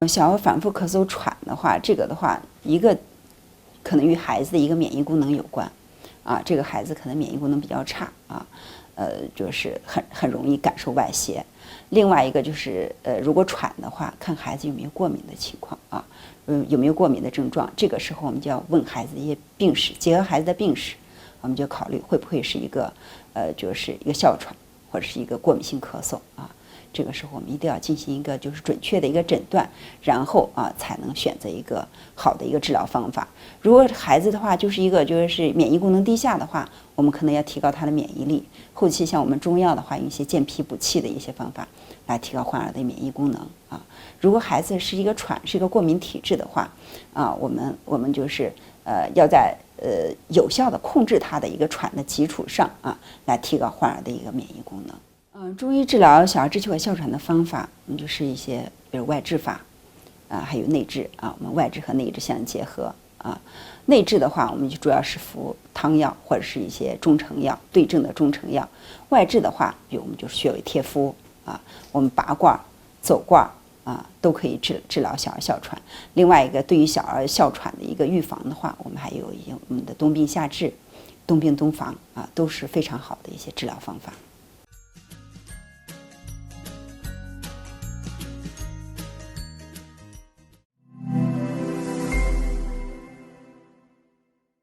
小儿反复咳嗽喘的话，这个的话，一个可能与孩子的一个免疫功能有关，这个孩子可能免疫功能比较差就是很容易感受外邪。另外一个就是如果喘的话，看孩子有没有过敏的情况有没有过敏的症状。这个时候我们就要问孩子一些病史，结合孩子的病史，我们就考虑会不会是一个就是一个哮喘或者是一个过敏性咳嗽这个时候我们一定要进行一个就是准确的一个诊断，然后才能选择一个好的一个治疗方法。如果孩子的话就是一个就是免疫功能低下的话，我们可能要提高他的免疫力。后期像我们中药的话，用一些健脾补气的一些方法来提高患儿的免疫功能如果孩子是一个喘，是一个过敏体质的话我们就是要在有效的控制他的一个喘的基础上来提高患儿的一个免疫功能。中医治疗小儿支气管哮喘的方法，就是一些比如外治法还有内治我们外治和内治相结合内治的话，我们就主要是服汤药或者是一些中成药，对症的中成药。外治的话，比如我们就是穴位贴敷我们拔罐、走罐都可以治疗小儿哮喘。另外一个，对于小儿哮喘的一个预防的话，我们还有我们的冬病夏治、冬病冬防都是非常好的一些治疗方法。